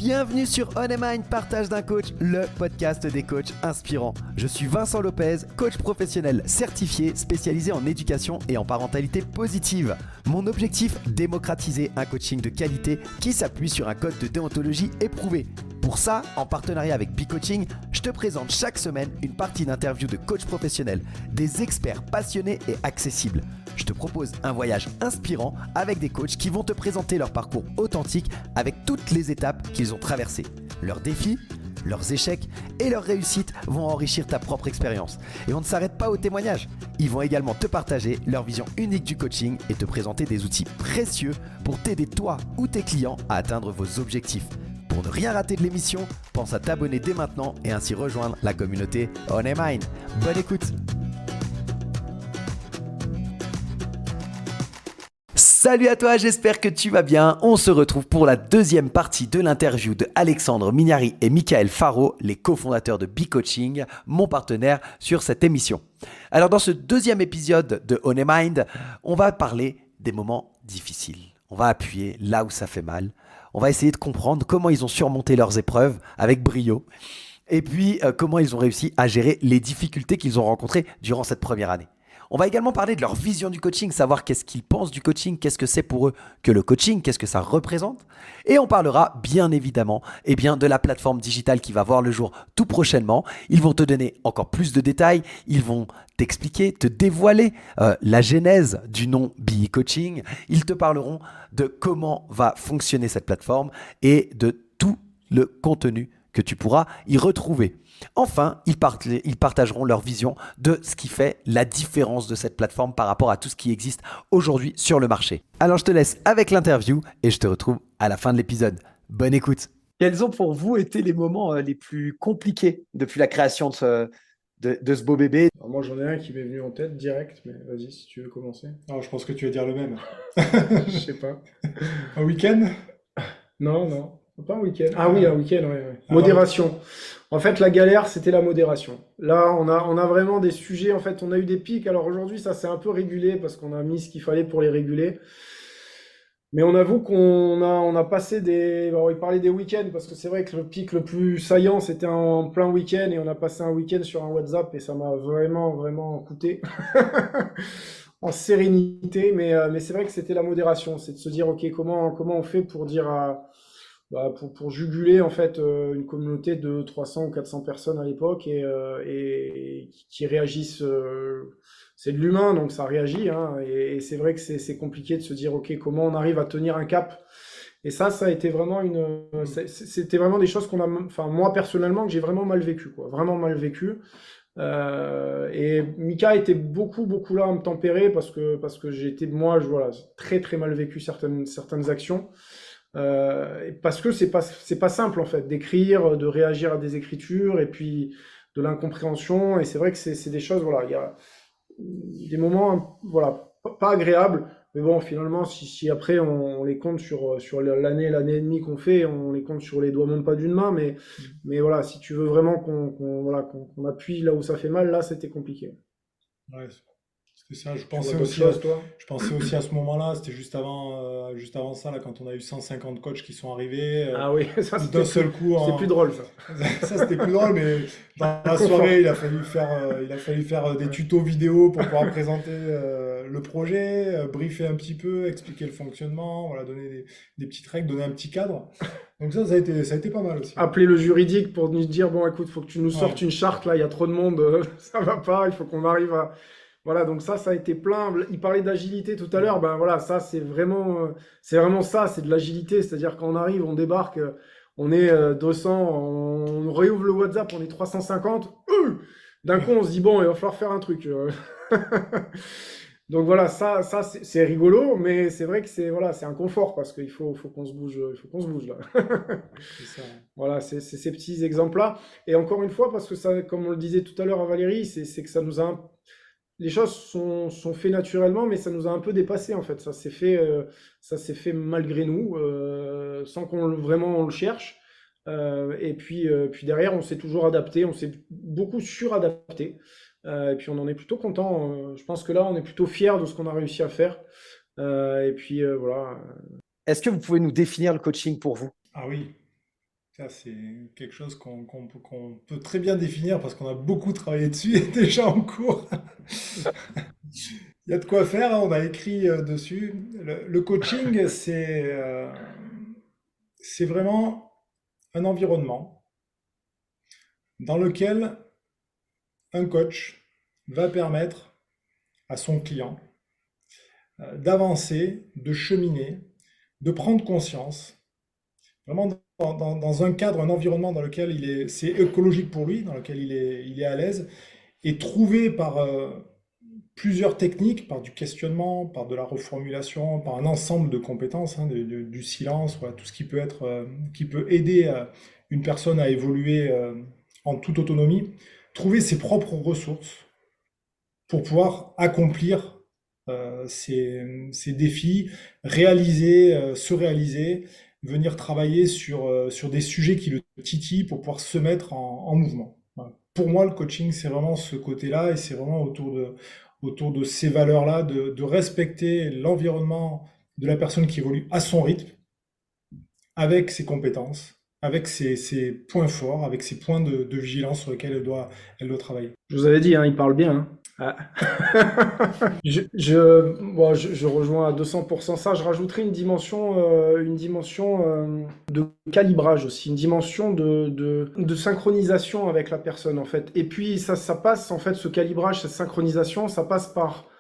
Bienvenue sur On a Mind, partage d'un coach, le podcast des coachs inspirants. Je suis Vincent Lopez, coach professionnel certifié, spécialisé en éducation et en parentalité positive. Mon objectif, démocratiser un coaching de qualité qui s'appuie sur un code de déontologie éprouvé. Pour ça, en partenariat avec B-Coaching, je te présente chaque semaine une partie d'interviews de coachs professionnels, des experts passionnés et accessibles. Je te propose un voyage inspirant avec des coachs qui vont te présenter leur parcours authentique avec toutes les étapes qu'ils ont traversées. Leurs défis, leurs échecs et leurs réussites vont enrichir ta propre expérience. Et on ne s'arrête pas aux témoignages. Ils vont également te partager leur vision unique du coaching et te présenter des outils précieux pour t'aider toi ou tes clients à atteindre vos objectifs. Pour ne rien rater de l'émission, pense à t'abonner dès maintenant et ainsi rejoindre la communauté On a Mind. Bonne écoute! Salut à toi, j'espère que tu vas bien. On se retrouve pour la deuxième partie de l'interview de Alexandre Mignari et Michael Faro, les cofondateurs de B-Coaching, mon partenaire sur cette émission. Alors dans ce deuxième épisode de On a Mind, on va parler des moments difficiles. On va appuyer là où ça fait mal. On va essayer de comprendre comment ils ont surmonté leurs épreuves avec brio. Et puis comment ils ont réussi à gérer les difficultés qu'ils ont rencontrées durant cette première année. On va également parler de leur vision du coaching, savoir qu'est-ce qu'ils pensent du coaching, qu'est-ce que c'est pour eux que le coaching, qu'est-ce que ça représente. Et on parlera bien évidemment de la plateforme digitale qui va voir le jour tout prochainement. Ils vont te donner encore plus de détails, ils vont t'expliquer, te dévoiler la genèse du nom B-Coaching. Ils te parleront de comment va fonctionner cette plateforme et de tout le contenu que tu pourras y retrouver. Enfin, ils partageront leur vision de ce qui fait la différence de cette plateforme par rapport à tout ce qui existe aujourd'hui sur le marché. Alors, je te laisse avec l'interview et je te retrouve à la fin de l'épisode. Bonne écoute. Quels ont pour vous été les moments les plus compliqués depuis la création de ce beau bébé? Alors moi, j'en ai un qui m'est venu en tête direct, mais vas-y si tu veux commencer. Alors, je pense que tu vas dire le même. Je sais pas. Un week-end? Non, pas un week-end. Ah oui, un week-end, ouais. Ah, Modération. En fait, la galère, c'était la modération. Là, on a vraiment des sujets. En fait, on a eu des pics. Alors aujourd'hui, ça s'est un peu régulé parce qu'on a mis ce qu'il fallait pour les réguler. Mais on avoue on a passé des. On va parler des week-ends parce que c'est vrai que le pic le plus saillant, c'était en plein week-end et on a passé un week-end sur un WhatsApp et ça m'a vraiment coûté. En sérénité, mais c'est vrai que c'était la modération, c'est de se dire ok comment on fait pour dire pour juguler en fait une communauté de 300 ou 400 personnes à l'époque et qui réagissent, c'est de l'humain donc ça réagit hein, et c'est vrai que c'est compliqué de se dire ok comment on arrive à tenir un cap et ça a été vraiment c'était vraiment des choses enfin moi personnellement que j'ai vraiment mal vécu quoi, vraiment mal vécu. Et Mika était beaucoup là à me tempérer parce que j'étais voilà très mal vécu certaines actions parce que c'est pas simple en fait d'écrire, de réagir à des écritures et puis de l'incompréhension et c'est vrai que c'est des choses voilà il y a des moments voilà pas agréables mais bon finalement si après on les compte sur l'année et demie qu'on fait on les compte sur les doigts même pas d'une main mais voilà si tu veux vraiment qu'on appuie là où ça fait mal là c'était compliqué. Ouais, c'était ça. Tu vois d'autres choses toi? Je pensais aussi à ce moment-là, c'était juste avant ça, là, quand on a eu 150 coachs qui sont arrivés. Ah oui, ça D'un seul coup. c'était plus drôle ça. Ça, c'était plus drôle, mais dans la soirée, il a fallu faire des tutos vidéo pour pouvoir présenter le projet, briefer un petit peu, expliquer le fonctionnement, voilà, donner des petites règles, donner un petit cadre. Donc ça a été pas mal aussi. Appeler le juridique pour nous dire bon écoute, faut que tu nous sortes Ouais. une charte là, il y a trop de monde, ça va pas, il faut qu'on arrive à voilà, donc ça a été plein. Il parlait d'agilité tout à l'heure, ben voilà, ça c'est vraiment ça, c'est de l'agilité, c'est-à-dire quand on arrive, on débarque, on est 200, on réouvre le WhatsApp, on est 350, d'un coup on se dit bon, il va falloir faire un truc. Donc voilà, ça c'est rigolo, mais c'est vrai que c'est un confort parce qu'il faut qu'on se bouge, il faut qu'on se bouge là. C'est ça. Voilà, c'est ces petits exemples-là. Et encore une fois, parce que ça, comme on le disait tout à l'heure à Valérie, c'est que ça nous a les choses sont faites naturellement, mais ça nous a un peu dépassé en fait. Ça s'est fait malgré nous, sans vraiment on le cherche. Et puis derrière, on s'est toujours adapté, on s'est beaucoup suradapté. Et puis on en est plutôt content. Je pense que là, on est plutôt fiers de ce qu'on a réussi à faire. Et puis voilà. Est-ce que vous pouvez nous définir le coaching pour vous? Ah oui. Ça, c'est quelque chose qu'on peut très bien définir parce qu'on a beaucoup travaillé dessus et déjà en cours. Il y a de quoi faire, hein, on a écrit dessus. Le coaching, c'est vraiment un environnement dans lequel un coach va permettre à son client d'avancer, de cheminer, de prendre conscience, vraiment dans un cadre, un environnement dans lequel c'est écologique pour lui, dans lequel il est à l'aise, et trouver par plusieurs techniques, par du questionnement, par de la reformulation, par un ensemble de compétences, hein, du silence, voilà, tout ce qui peut être, qui peut aider une personne à évoluer en toute autonomie, trouver ses propres ressources pour pouvoir accomplir ces défis, se réaliser, venir travailler sur des sujets qui le titillent pour pouvoir se mettre en mouvement. Voilà. Pour moi, le coaching, c'est vraiment ce côté-là et c'est vraiment autour de ces valeurs-là, de respecter l'environnement de la personne qui évolue à son rythme, avec ses compétences, avec ses points forts, avec ses points de vigilance sur lesquels elle doit travailler. Je vous avais dit, hein, il parle bien, hein. Ah. Bon, je rejoins à 200% ça. Je rajouterai une dimension de calibrage aussi, une dimension de synchronisation avec la personne en fait. Et puis ça passe en fait, ce calibrage, cette synchronisation, ça passe par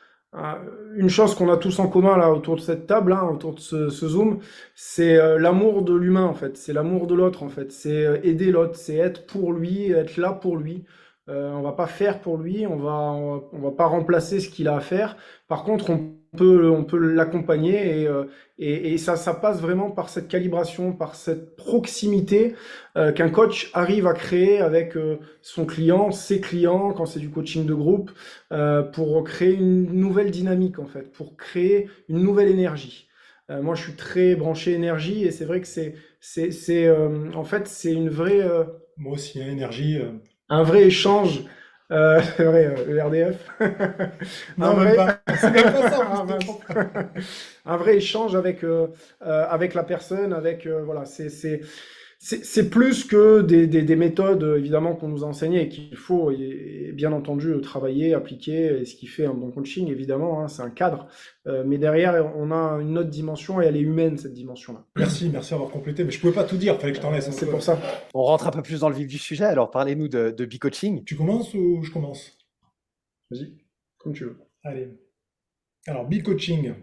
une chose qu'on a tous en commun là autour de cette table, hein, autour de ce Zoom, c'est l'amour de l'humain en fait, c'est l'amour de l'autre en fait, c'est aider l'autre, c'est être pour lui, être là pour lui. On va pas faire pour lui, on va pas remplacer ce qu'il a à faire. Par contre, on peut l'accompagner et ça passe vraiment par cette calibration, par cette proximité qu'un coach arrive à créer avec son client, ses clients, quand c'est du coaching de groupe, pour créer une nouvelle dynamique en fait, pour créer une nouvelle énergie. Moi, je suis très branché énergie et c'est vrai que en fait, c'est une vraie Moi aussi, hein, énergie. un vrai échange, c'est vrai, ERDF. Un Non, même vrai, pas. C'est même pas ça, Ah, en plus, mince. Un vrai échange avec la personne, voilà, c'est plus que des méthodes évidemment qu'on nous a enseignées et qu'il faut et bien entendu travailler, appliquer, et ce qui fait un bon coaching évidemment, hein, c'est un cadre. Mais derrière, on a une autre dimension et elle est humaine cette dimension-là. Merci d'avoir complété, mais je pouvais pas tout dire, fallait que je t'en laisse un C'est peu. pour ça. On rentre un peu plus dans le vif du sujet, alors parlez-nous de B-Coaching. Tu commences ou je commence? Vas-y, comme tu veux. Allez. Alors, B-Coaching,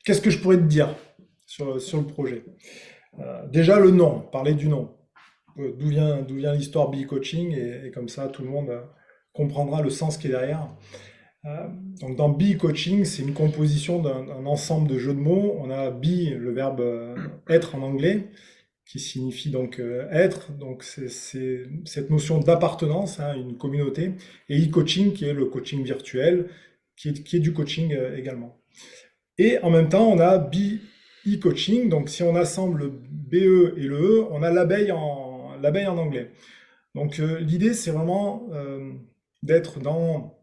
qu'est-ce que je pourrais te dire sur le projet? Déjà, le nom, parler du nom. D'où vient l'histoire B-Coaching et comme ça, tout le monde comprendra le sens qui est derrière. Donc, dans B-Coaching, c'est une composition d'un ensemble de jeux de mots. On a be, le verbe être en anglais, qui signifie donc être. Donc, c'est cette notion d'appartenance à une communauté. Et e-coaching, qui est le coaching virtuel, qui est du coaching également. Et en même temps, on a be e-coaching. Donc, si on assemble le BE et le E, on a l'abeille en anglais. Donc, l'idée, c'est vraiment d'être dans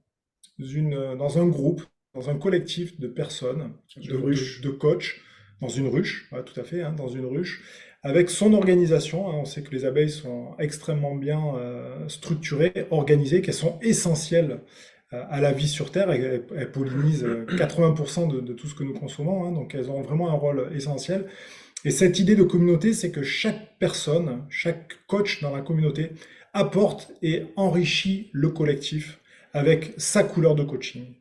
un groupe, dans un collectif de personnes, de coachs, dans une ruche, ouais, tout à fait, hein, dans une ruche, avec son organisation. Hein, on sait que les abeilles sont extrêmement bien structurées, organisées, qu'elles sont essentielles à la vie sur Terre. Elles pollinisent 80% de tout ce que nous consommons, hein, donc elles ont vraiment un rôle essentiel. Et cette idée de communauté, c'est que chaque personne, chaque coach dans la communauté apporte et enrichit le collectif avec sa couleur de coaching,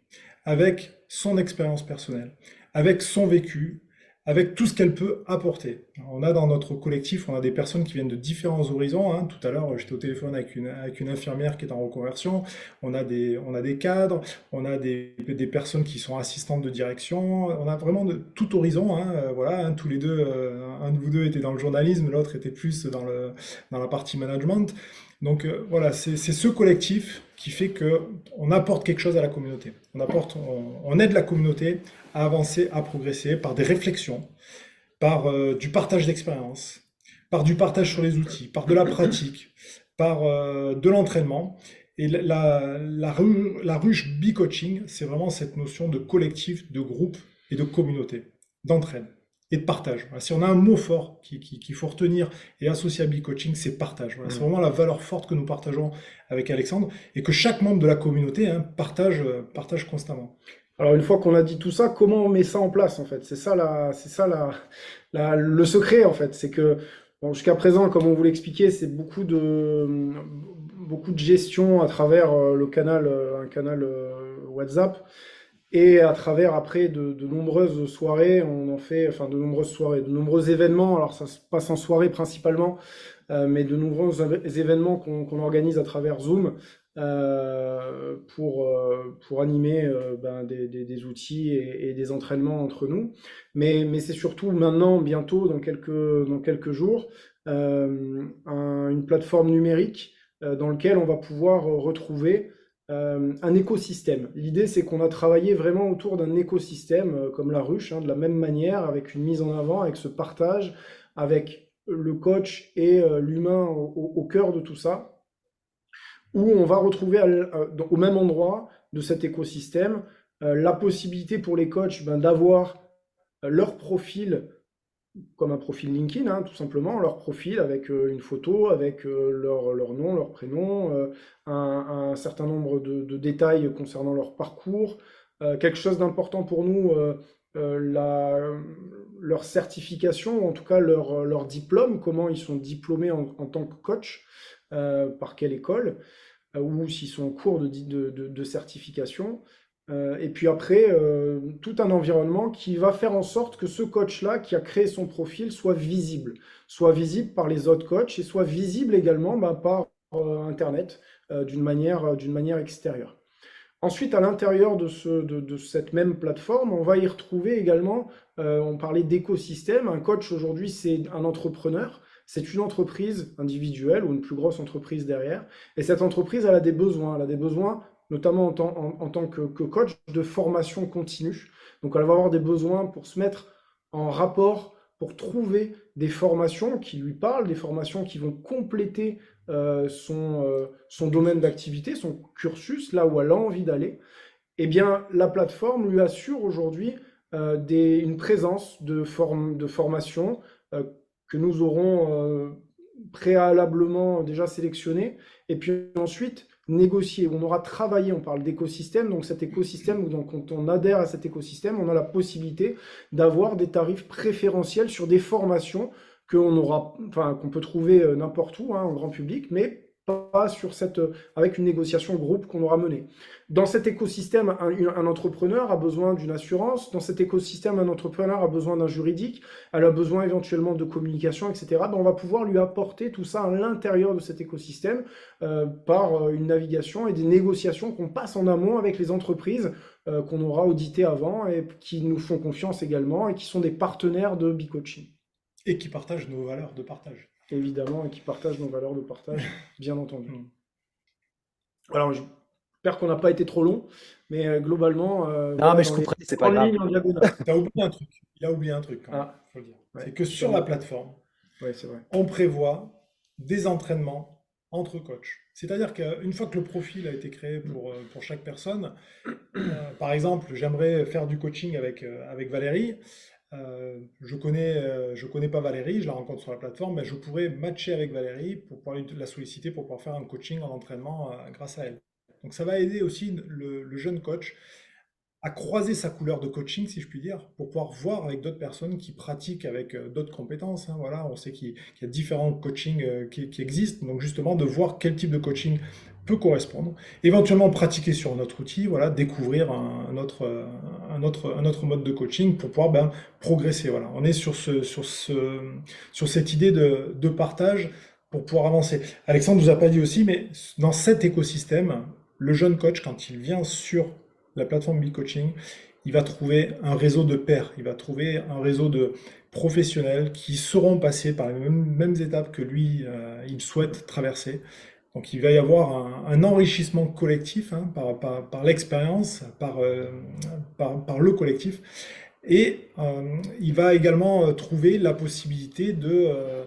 avec son expérience personnelle, avec son vécu, avec tout ce qu'elle peut apporter. On a dans notre collectif, on a des personnes qui viennent de différents horizons. Hein. Tout à l'heure, j'étais au téléphone avec une infirmière qui est en reconversion. On a des cadres, on a des personnes qui sont assistantes de direction. On a vraiment de tout horizon. Hein. Voilà, hein, tous les deux, un de vous deux était dans le journalisme, l'autre était plus dans la partie management. Donc voilà, c'est ce collectif qui fait qu'on apporte quelque chose à la communauté. On aide la communauté à avancer, à progresser par des réflexions, par du partage d'expérience, par du partage sur les outils, par de la pratique, par de l'entraînement. Et la ruche B-Coaching, c'est vraiment cette notion de collectif, de groupe et de communauté, d'entraide. et de partage. Voilà. Si on a un mot fort qu'il faut retenir et associer à Be-Coaching, c'est partage. Voilà. C'est vraiment la valeur forte que nous partageons avec Alexandre et que chaque membre de la communauté partage constamment. Alors une fois qu'on a dit tout ça, comment on met ça en place en fait? C'est ça le secret en fait. C'est que bon, jusqu'à présent, comme on vous l'expliquait, c'est beaucoup de gestion à travers un canal WhatsApp. Et à travers après de nombreuses soirées, on en fait, enfin de nombreuses soirées, de nombreux événements. Alors ça se passe en soirée principalement, mais de nombreux événements qu'on organise à travers Zoom pour animer des outils et des entraînements entre nous. Mais c'est surtout maintenant, bientôt, dans quelques jours, une plateforme numérique dans laquelle on va pouvoir retrouver un écosystème. L'idée, c'est qu'on a travaillé vraiment autour d'un écosystème, comme la ruche, hein, de la même manière, avec une mise en avant, avec ce partage, avec le coach et l'humain au cœur de tout ça, où on va retrouver au même endroit de cet écosystème la possibilité pour les coachs d'avoir leur profil comme un profil LinkedIn, hein, tout simplement, leur profil avec une photo, avec leur nom, leur prénom, un certain nombre de détails concernant leur parcours. Quelque chose d'important pour nous, leur certification, ou en tout cas leur diplôme, comment ils sont diplômés en tant que coach, par quelle école, ou s'ils sont en cours de certification. Et puis après, tout un environnement qui va faire en sorte que ce coach-là, qui a créé son profil, soit visible par les autres coachs et soit visible également par Internet d'une manière extérieure. Ensuite, à l'intérieur de cette même plateforme, on va y retrouver également, on parlait d'écosystème. Un coach aujourd'hui, c'est un entrepreneur. C'est une entreprise individuelle ou une plus grosse entreprise derrière. Et cette entreprise, elle a des besoins. Elle a des besoins notamment en tant que coach de formation continue. Donc elle va avoir des besoins pour se mettre en rapport, pour trouver des formations qui lui parlent, des formations qui vont compléter son domaine d'activité, son cursus, là où elle a envie d'aller. Eh bien, la plateforme lui assure aujourd'hui une présence de formation que nous aurons préalablement déjà sélectionnées, et puis ensuite négocier. On aura travaillé, on parle d'écosystème, donc cet écosystème, donc quand on adhère à cet écosystème, on a la possibilité d'avoir des tarifs préférentiels sur des formations qu'on peut trouver n'importe où, hein, en grand public, mais pas avec une négociation groupe qu'on aura menée. Dans cet écosystème, un entrepreneur a besoin d'une assurance. Dans cet écosystème, un entrepreneur a besoin d'un juridique. Elle a besoin éventuellement de communication, etc. On va pouvoir lui apporter tout ça à l'intérieur de cet écosystème par une navigation et des négociations qu'on passe en amont avec les entreprises qu'on aura auditées avant et qui nous font confiance également et qui sont des partenaires de Be-Coaching. Et qui partagent nos valeurs de partage. Évidemment, et qui partagent nos valeurs de partage, bien entendu. Alors, j'espère qu'on n'a pas été trop long, mais globalement... non, mais je comprends, c'est pas grave. Tu as oublié un truc. Il a oublié un truc, quand même, faut le dire. Ouais. C'est que sur la plateforme, c'est vrai. On prévoit des entraînements entre coachs. C'est-à-dire qu'une fois que le profil a été créé pour chaque personne, par exemple, j'aimerais faire du coaching avec Valérie. Je connais pas Valérie, je la rencontre sur la plateforme, mais je pourrais matcher avec Valérie pour pouvoir la solliciter pour pouvoir faire un coaching en entraînement grâce à elle. Donc ça va aider aussi le jeune coach à croiser sa couleur de coaching, si je puis dire, pour pouvoir voir avec d'autres personnes qui pratiquent avec d'autres compétences. Hein, voilà, on sait qu'il y a différents coachings qui existent, donc justement de voir quel type de coaching peut correspondre. Éventuellement pratiquer sur un autre outil, voilà, découvrir un autre mode de coaching pour pouvoir progresser. Voilà. On est sur cette idée de partage pour pouvoir avancer. Alexandre ne vous a pas dit aussi, mais dans cet écosystème, le jeune coach, quand il vient sur la plateforme Be-Coaching, il va trouver un réseau de pairs, il va trouver un réseau de professionnels qui seront passés par les mêmes étapes que lui, il souhaite traverser. Donc il va y avoir un enrichissement collectif hein, par l'expérience, par le collectif. Et il va également trouver la possibilité de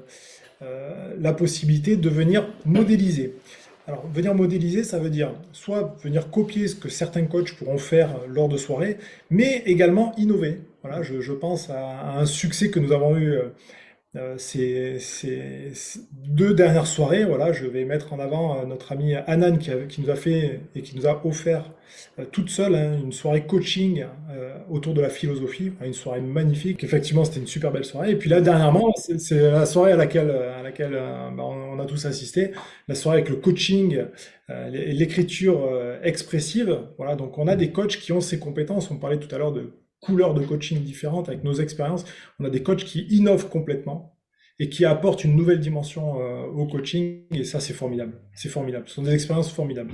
venir modéliser. Alors, venir modéliser, ça veut dire soit venir copier ce que certains coachs pourront faire lors de soirées, mais également innover. Voilà, je pense à un succès que nous avons eu ces deux dernières soirées. Voilà, je vais mettre en avant notre amie Anan qui nous a fait et qui nous a offert toute seule hein, une soirée coaching autour de la philosophie, une soirée magnifique. Effectivement, c'était une super belle soirée. Et puis là, dernièrement, c'est la soirée à laquelle on a tous assisté, la soirée avec le coaching, l'écriture expressive. Voilà, donc on a des coachs qui ont ces compétences. On parlait tout à l'heure de couleurs de coaching différentes avec nos expériences. On a des coachs qui innovent complètement et qui apportent une nouvelle dimension au coaching. Et ça, c'est formidable. C'est formidable. Ce sont des expériences formidables.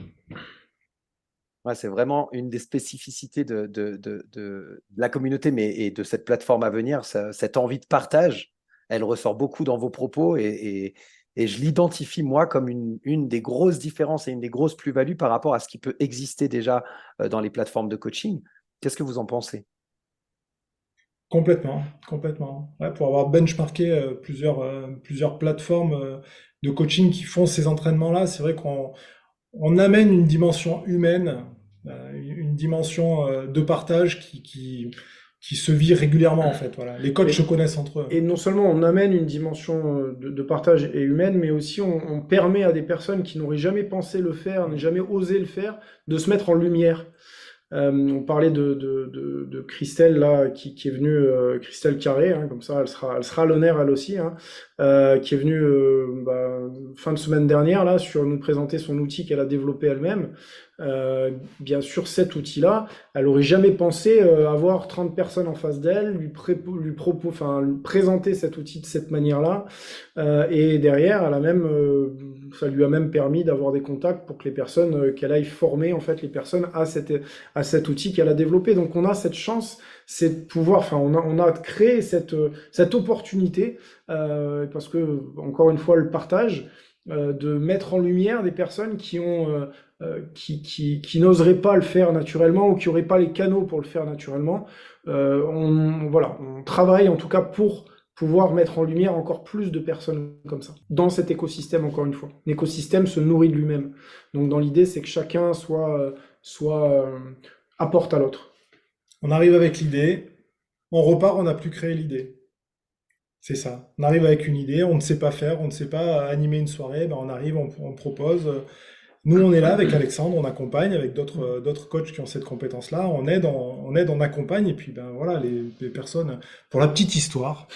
Ouais, c'est vraiment une des spécificités de la communauté et de cette plateforme à venir. Cette envie de partage, elle ressort beaucoup dans vos propos et je l'identifie, moi, comme une des grosses différences et une des grosses plus-values par rapport à ce qui peut exister déjà dans les plateformes de coaching. Qu'est-ce que vous en pensez? Complètement, complètement. Ouais, pour avoir benchmarké plusieurs plateformes de coaching qui font ces entraînements-là, c'est vrai qu'on amène une dimension humaine, une dimension de partage qui se vit régulièrement en fait. Voilà. Les coachs se connaissent entre eux. Et non seulement on amène une dimension de partage et humaine, mais aussi on permet à des personnes qui n'auraient jamais pensé le faire, n'aient jamais osé le faire, de se mettre en lumière. On parlait de Christelle là, qui est venue, Christelle Carré, hein, comme ça elle sera à l'honneur elle aussi, hein, qui est venue fin de semaine dernière là sur nous présenter son outil qu'elle a développé elle-même. Bien sûr, cet outil-là, elle aurait jamais pensé avoir 30 personnes en face d'elle, lui présenter cet outil de cette manière-là. Et derrière, ça lui a même permis d'avoir des contacts pour que les personnes, qu'elle aille former en fait les personnes à cet outil qu'elle a développé. Donc on a cette chance, c'est de pouvoir, on a créé cette opportunité parce que encore une fois le partage. De mettre en lumière des personnes qui n'oseraient pas le faire naturellement ou qui n'auraient pas les canaux pour le faire naturellement. On travaille en tout cas pour pouvoir mettre en lumière encore plus de personnes comme ça, dans cet écosystème, encore une fois. L'écosystème se nourrit de lui-même. Donc dans l'idée, c'est que chacun apporte à l'autre. On arrive avec l'idée, on repart, on n'a plus créé l'idée. C'est ça. On arrive avec une idée, on ne sait pas faire, on ne sait pas animer une soirée, ben on arrive, on propose. Nous, on est là avec Alexandre, on accompagne avec d'autres coachs qui ont cette compétence-là, on aide, on accompagne, et puis ben voilà, les personnes. Pour la petite histoire,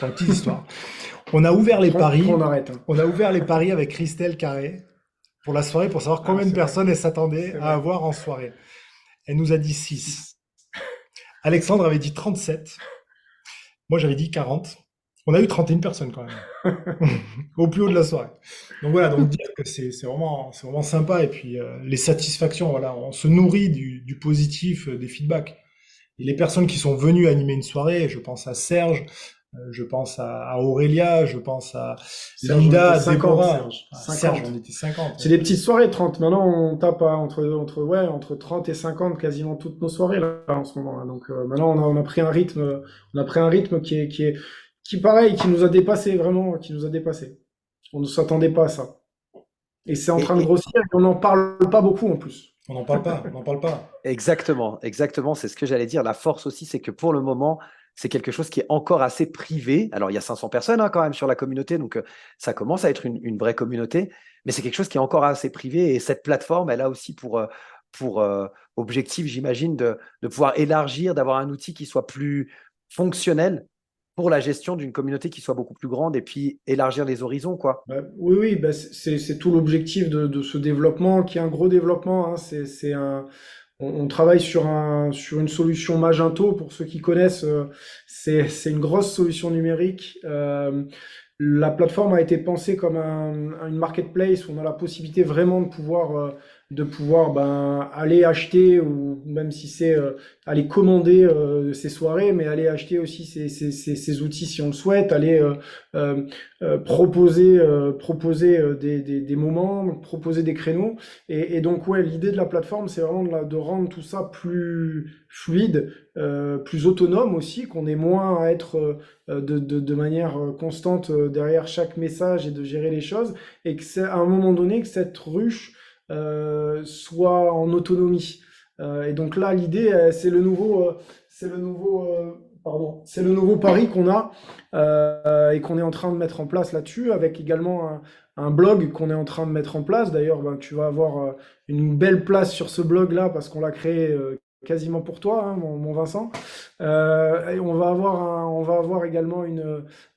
on a ouvert les paris. On arrête. Hein. On a ouvert les paris avec Christelle Carré pour la soirée, pour savoir combien de personnes elle s'attendait à avoir en soirée. Elle nous a dit 6. Alexandre avait dit 37. Moi, j'avais dit 40. On a eu 31 personnes quand même, au plus haut de la soirée. Donc voilà, donc dire que c'est vraiment sympa. Et puis les satisfactions, voilà, on se nourrit du positif, des feedbacks. Et les personnes qui sont venues animer une soirée, je pense à Serge, je pense à Aurélia, je pense à Linda, Déborah. Serge, on était 50. C'est des petites soirées, 30. Maintenant, on tape entre 30 et 50 quasiment toutes nos soirées là, en ce moment. Là. Donc maintenant, on a pris un rythme, qui pareil, qui nous a dépassé, vraiment, qui nous a dépassé. On ne s'attendait pas à ça. Et c'est en train de grossir et on n'en parle pas beaucoup en plus. On n'en parle pas. Exactement, c'est ce que j'allais dire. La force aussi, c'est que pour le moment, c'est quelque chose qui est encore assez privé. Alors, il y a 500 personnes hein, quand même sur la communauté, donc ça commence à être une vraie communauté, mais c'est quelque chose qui est encore assez privé. Et cette plateforme, elle a aussi pour objectif, j'imagine, de pouvoir élargir, d'avoir un outil qui soit plus fonctionnel pour la gestion d'une communauté qui soit beaucoup plus grande et puis élargir les horizons, quoi. Oui, c'est tout l'objectif de ce développement, qui est un gros développement. Hein. On travaille sur une solution Magento, pour ceux qui connaissent. C'est une grosse solution numérique. La plateforme a été pensée comme une marketplace où on a la possibilité vraiment de pouvoir aller acheter, ou même si c'est aller commander ces soirées, mais aller acheter aussi ces outils si on le souhaite, aller proposer des moments, proposer des créneaux. Et donc ouais, l'idée de la plateforme, c'est vraiment de rendre tout ça plus fluide, plus autonome aussi, qu'on ait moins à être de manière constante derrière chaque message et de gérer les choses, et que c'est à un moment donné que cette ruche soit en autonomie. Et donc là, l'idée, c'est le nouveau pardon, c'est le nouveau pari qu'on a et qu'on est en train de mettre en place là-dessus, avec également un blog qu'on est en train de mettre en place. D'ailleurs, ben, tu vas avoir une belle place sur ce blog-là parce qu'on l'a créé quasiment pour toi, hein, mon Vincent. Et on va avoir également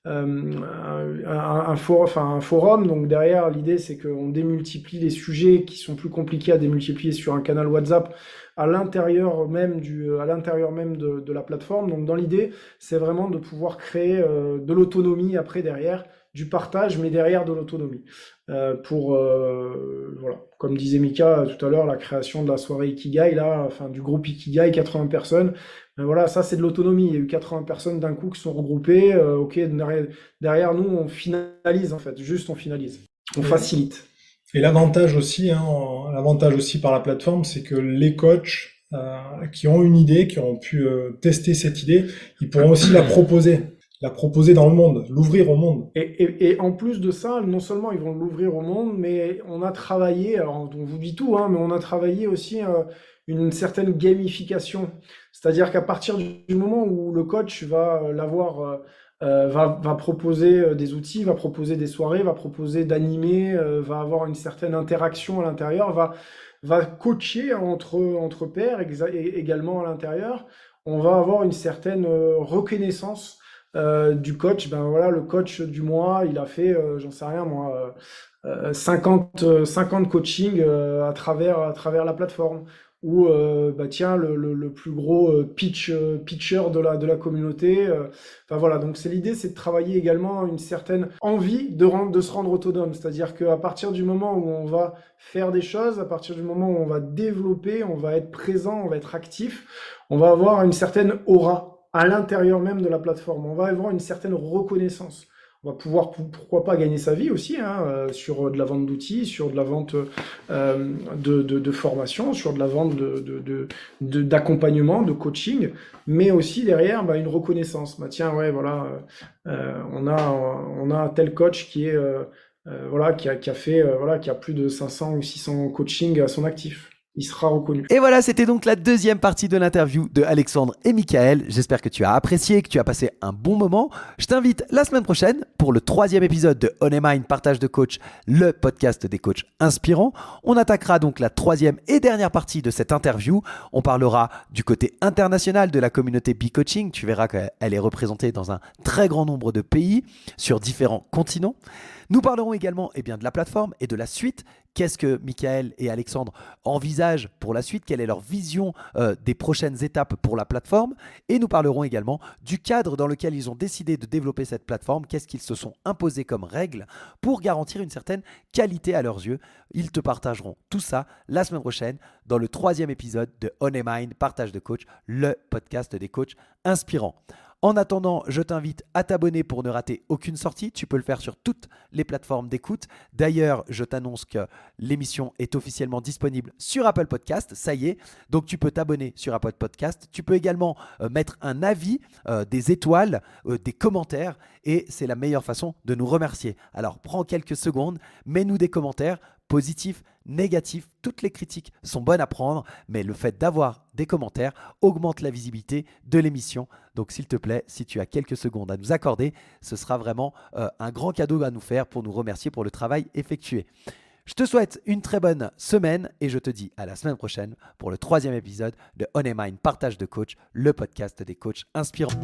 un forum. Donc derrière, l'idée c'est qu'on démultiplie les sujets qui sont plus compliqués à démultiplier sur un canal WhatsApp à l'intérieur même de la plateforme. Donc dans l'idée, c'est vraiment de pouvoir créer de l'autonomie après derrière, du partage, mais derrière de l'autonomie. Voilà, comme disait Mika tout à l'heure, la création de la soirée Ikigai, là, enfin du groupe Ikigai, 80 personnes. Voilà, ça c'est de l'autonomie. Il y a eu 80 personnes d'un coup qui sont regroupées. Ok, derrière nous, on finalise en fait, juste on finalise, on facilite. Et l'avantage aussi, l'avantage aussi par la plateforme, c'est que les coachs qui ont une idée, qui ont pu tester cette idée, ils pourront aussi la proposer dans le monde, l'ouvrir au monde. Et en plus de ça, non seulement ils vont l'ouvrir au monde, mais on a travaillé, alors on vous dit tout, hein, mais on a travaillé aussi une certaine gamification. C'est-à-dire qu'à partir du moment où le coach va proposer des outils, va proposer des soirées, va proposer d'animer, va avoir une certaine interaction à l'intérieur, va coacher entre pairs également à l'intérieur, on va avoir une certaine reconnaissance du coach. Ben voilà, le coach du mois, il a fait, j'en sais rien moi, 50 coachings à travers la plateforme. Ou bah tiens, le plus gros pitcher de la communauté. Enfin voilà, donc l'idée, c'est de travailler également une certaine envie de se rendre autonome. C'est-à-dire qu'à partir du moment où on va faire des choses, à partir du moment où on va développer, on va être présent, on va être actif, on va avoir une certaine aura à l'intérieur même de la plateforme. On va avoir une certaine reconnaissance. On va pouvoir, pourquoi pas, gagner sa vie aussi, hein, sur de la vente d'outils, sur de la vente de formation, sur de la vente d'accompagnement, de coaching, mais aussi derrière bah, une reconnaissance. Bah, tiens, ouais, voilà, on a tel coach qui est voilà, qui a fait voilà, qui a plus de 500 ou 600 coachings à son actif. Il sera reconnu. Et voilà, c'était donc la deuxième partie de l'interview de Alexandre et Michael. J'espère que tu as apprécié, que tu as passé un bon moment. Je t'invite la semaine prochaine pour le 3e épisode de On Mind Partage de Coach, le podcast des coachs inspirants. On attaquera donc la 3e et dernière partie de cette interview. On parlera du côté international de la communauté B-Coaching. Tu verras qu'elle est représentée dans un très grand nombre de pays, sur différents continents. Nous parlerons également de la plateforme et de la suite. Qu'est-ce que Michael et Alexandre envisagent pour la suite? Quelle est leur vision des prochaines étapes pour la plateforme? Et nous parlerons également du cadre dans lequel ils ont décidé de développer cette plateforme. Qu'est-ce qu'ils se sont imposés comme règles pour garantir une certaine qualité à leurs yeux? Ils te partageront tout ça la semaine prochaine dans le 3e épisode de On Mind Partage de Coach, le podcast des coachs inspirants. En attendant, je t'invite à t'abonner pour ne rater aucune sortie. Tu peux le faire sur toutes les plateformes d'écoute. D'ailleurs, je t'annonce que l'émission est officiellement disponible sur Apple Podcast. Ça y est, donc tu peux t'abonner sur Apple Podcast. Tu peux également mettre un avis, des étoiles, des commentaires, et c'est la meilleure façon de nous remercier. Alors, prends quelques secondes, mets-nous des commentaires positifs, négatifs. Toutes les critiques sont bonnes à prendre, mais le fait d'avoir des commentaires augmente la visibilité de l'émission. Donc s'il te plaît, si tu as quelques secondes à nous accorder, ce sera vraiment un grand cadeau à nous faire pour nous remercier pour le travail effectué. Je te souhaite une très bonne semaine et je te dis à la semaine prochaine pour le 3e épisode de On Mind Partage de Coach, le podcast des coachs inspirants.